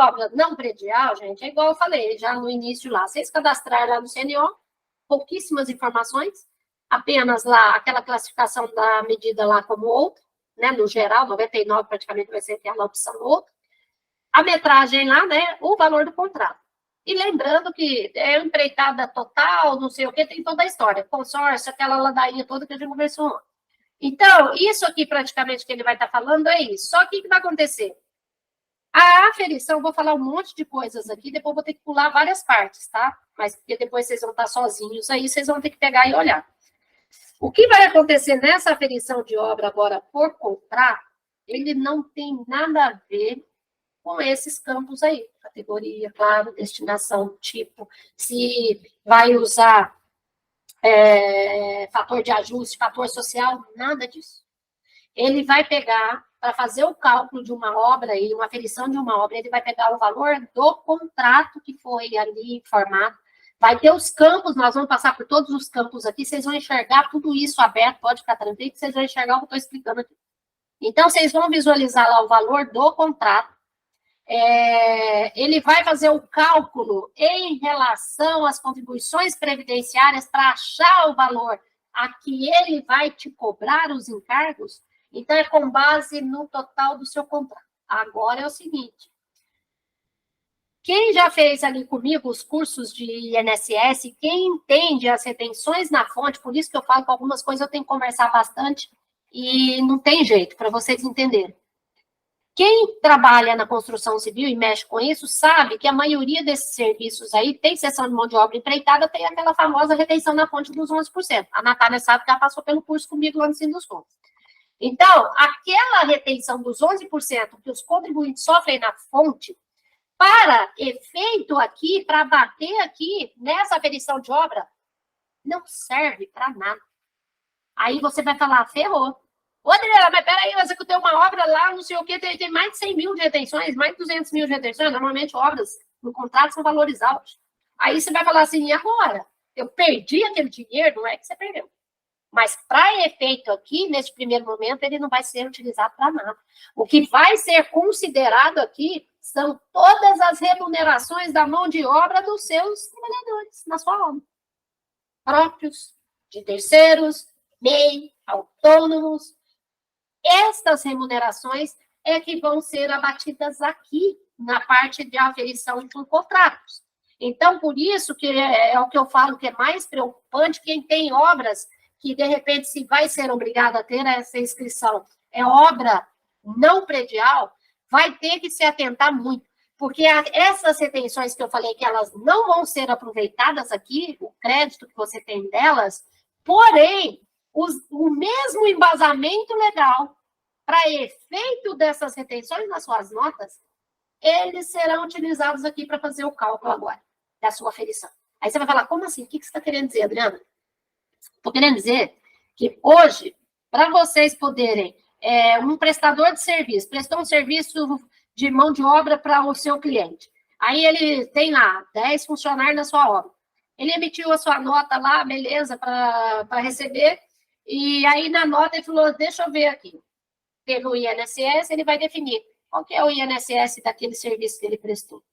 obra não predial, gente, é igual eu falei já no início lá. Vocês cadastraram lá no CNO, pouquíssimas informações, apenas lá aquela classificação da medida lá como outra, né, no geral, 99 praticamente vai ser aquela opção outra. A metragem lá, né, o valor do contrato. E lembrando que é empreitada total, não sei o que, tem toda a história. Consórcio, aquela ladainha toda que a gente conversou ontem. Então, isso aqui praticamente que ele vai estar falando é isso. Só que o que vai acontecer? A aferição, vou falar um monte de coisas aqui, depois vou ter que pular várias partes, tá? Mas porque depois vocês vão estar sozinhos aí, vocês vão ter que pegar e olhar. O que vai acontecer nessa aferição de obra agora por contrato, ele não tem nada a ver com esses campos aí. Categoria, claro, destinação, tipo, se vai usar fator de ajuste, fator social, nada disso. Ele vai pegar, para fazer o cálculo de uma obra e uma aferição de uma obra, ele vai pegar o valor do contrato que foi ali informado, vai ter os campos, nós vamos passar por todos os campos aqui, vocês vão enxergar tudo isso aberto, pode ficar tranquilo, que vocês vão enxergar o que eu estou explicando aqui. Então, vocês vão visualizar lá o valor do contrato, ele vai fazer o cálculo em relação às contribuições previdenciárias para achar o valor a que ele vai te cobrar os encargos. Então, é com base no total do seu contrato. Agora é o seguinte, quem já fez ali comigo os cursos de INSS, quem entende as retenções na fonte, por isso que eu falo que algumas coisas eu tenho que conversar bastante e não tem jeito para vocês entenderem. Quem trabalha na construção civil e mexe com isso sabe que a maioria desses serviços aí tem seção de mão de obra empreitada, tem aquela famosa retenção na fonte dos 11%. A Natália sabe que ela passou pelo curso comigo lá no Ensino dos Fundos. Então, aquela retenção dos 11% que os contribuintes sofrem na fonte, para efeito aqui, para bater aqui nessa aferição de obra, não serve para nada. Aí você vai falar, ferrou. Ô, Adriana, mas peraí, você que tem uma obra lá, não sei o quê, tem mais de 100 mil de retenções, mais de 200 mil de retenções, normalmente obras no contrato são valores altos. Aí você vai falar assim, e agora? Eu perdi aquele dinheiro? Não é que você perdeu. Mas para efeito aqui, nesse primeiro momento, ele não vai ser utilizado para nada. O que vai ser considerado aqui são todas as remunerações da mão de obra dos seus trabalhadores na sua obra. Próprios, de terceiros, MEI, autônomos. Estas remunerações é que vão ser abatidas aqui, na parte de aferição por contratos. Então, por isso que é o que eu falo que é mais preocupante, quem tem obras que, de repente, se vai ser obrigado a ter essa inscrição, é obra não predial, vai ter que se atentar muito, porque essas retenções que eu falei que elas não vão ser aproveitadas aqui, o crédito que você tem delas, porém, o mesmo embasamento legal para efeito dessas retenções nas suas notas, eles serão utilizados aqui para fazer o cálculo agora da sua aferição. Aí você vai falar, como assim? O que você está querendo dizer, Adriana? Estou querendo dizer que hoje, para vocês poderem, um prestador de serviço, prestou um serviço de mão de obra para o seu cliente. Aí ele tem lá 10 funcionários na sua obra. Ele emitiu a sua nota lá, beleza, para receber, e aí na nota ele falou, deixa eu ver aqui. Pelo INSS, ele vai definir qual que é o INSS daquele serviço que ele prestou.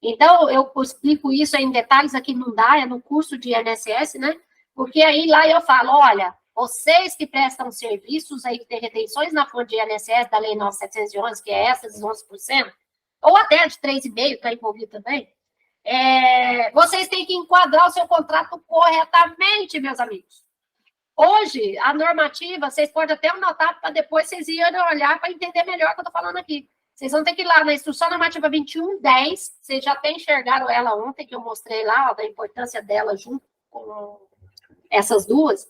Então, eu explico isso em detalhes, aqui não dá, é no curso de INSS, né? Porque aí lá eu falo, olha, vocês que prestam serviços aí, que tem retenções na fonte de INSS da Lei 9.711, que é essa, dos 11%, ou até de 3,5%, que está envolvido também, vocês têm que enquadrar o seu contrato corretamente, meus amigos. Hoje, a normativa, vocês podem até anotar para depois vocês irem olhar para entender melhor o que eu estou falando aqui. Vocês vão ter que ir lá na Instrução Normativa 2110, vocês já até enxergaram ela ontem, que eu mostrei lá, ó, da importância dela junto com essas duas.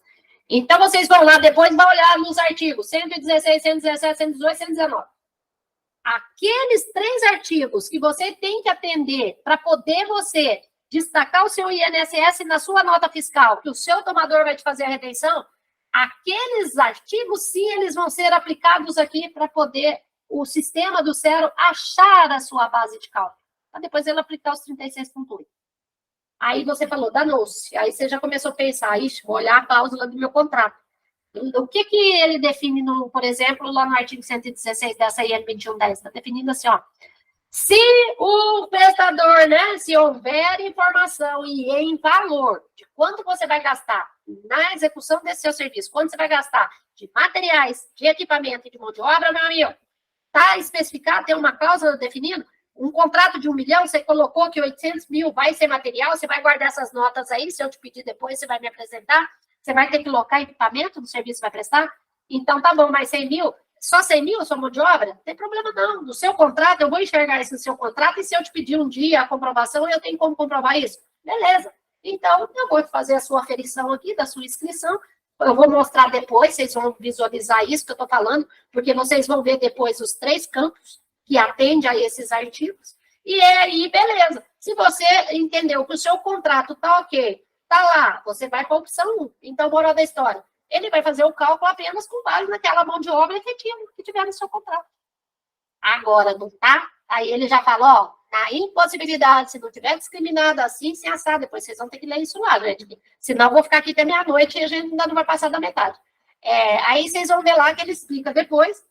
Então, vocês vão lá, depois vão olhar nos artigos 116, 117, 118, 119. Aqueles 3 artigos que você tem que atender para poder você destacar o seu INSS na sua nota fiscal, que o seu tomador vai te fazer a retenção, aqueles artigos, sim, eles vão ser aplicados aqui para poder o sistema do Cero achar a sua base de cálculo, para depois ele aplicar os 36,8. Aí você falou, danou-se. Aí você já começou a pensar, ixi, vou olhar a cláusula do meu contrato. O que ele define, por exemplo, lá no artigo 116 dessa IN 2110? Está definindo assim, ó, Se o prestador, né, se houver informação e em valor de quanto você vai gastar na execução desse seu serviço, quanto você vai gastar de materiais, de equipamento e de mão de obra, meu amigo, está especificado, tem uma cláusula definindo, um contrato de 1 milhão, você colocou que 800 mil vai ser material, você vai guardar essas notas aí, se eu te pedir depois, você vai me apresentar, você vai ter que locar equipamento do serviço que vai prestar, então tá bom, mas 100 mil, só 100 mil, sua mão de obra? Não tem problema não, no seu contrato, eu vou enxergar isso no seu contrato, e se eu te pedir um dia a comprovação, eu tenho como comprovar isso? Beleza, então eu vou fazer a sua aferição aqui, da sua inscrição, eu vou mostrar depois, vocês vão visualizar isso que eu estou falando, porque vocês vão ver depois os 3 campos que atendem a esses artigos, e aí, beleza. Se você entendeu que o seu contrato está ok, está lá, você vai para a opção 1. Então, moral da história, ele vai fazer o cálculo apenas com base naquela mão de obra efetiva que tiver no seu contrato. Agora, não tá? Aí ele já falou, ó, na impossibilidade, se não tiver discriminado assim, sem assar, depois vocês vão ter que ler isso lá, gente. Senão eu vou ficar aqui até meia-noite e a gente ainda não vai passar da metade. Aí vocês vão ver lá que ele explica depois,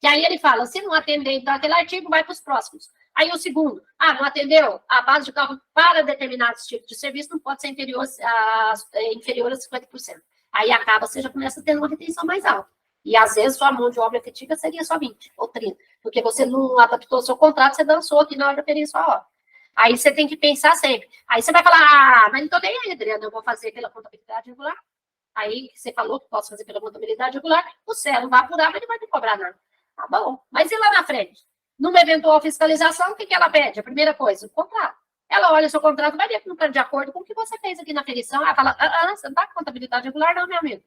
que aí ele fala, se não atender, então, aquele artigo, vai para os próximos. Aí o segundo, não atendeu? A base de cálculo para determinados tipos de serviço não pode ser inferior a 50%. Aí acaba, você já começa a ter uma retenção mais alta. E às vezes sua mão de obra efetiva seria só 20 ou 30, porque você não adaptou o seu contrato, você dançou aqui na hora de aferir sua hora. Aí você tem que pensar sempre. Aí você vai falar, mas não estou nem aí, Adriana, eu vou fazer pela contabilidade regular. Aí você falou que posso fazer pela contabilidade regular, o CEL vai apurar, mas ele vai me cobrar nada. Tá bom, mas e lá na frente? Numa eventual fiscalização, o que ela pede? A primeira coisa, o contrato. Ela olha o seu contrato, vai ver que não está de acordo com o que você fez aqui na aferição. Ela fala, você não está com contabilidade regular, não, meu amigo.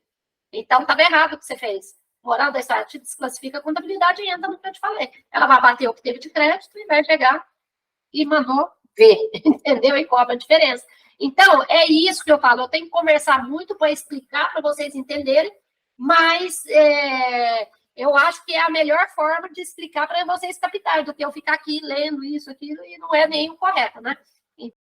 Então, estava errado o que você fez. Moral da história, te desclassifica a contabilidade e entra no que eu te falei. Ela vai bater o que teve de crédito e vai pegar e mandou ver, entendeu? E cobra a diferença. Então, é isso que eu falo. Eu tenho que conversar muito para explicar, para vocês entenderem, mas eu acho que é a melhor forma de explicar para vocês captarem, do que eu ficar aqui lendo isso, aquilo, e não é nem o correto, né?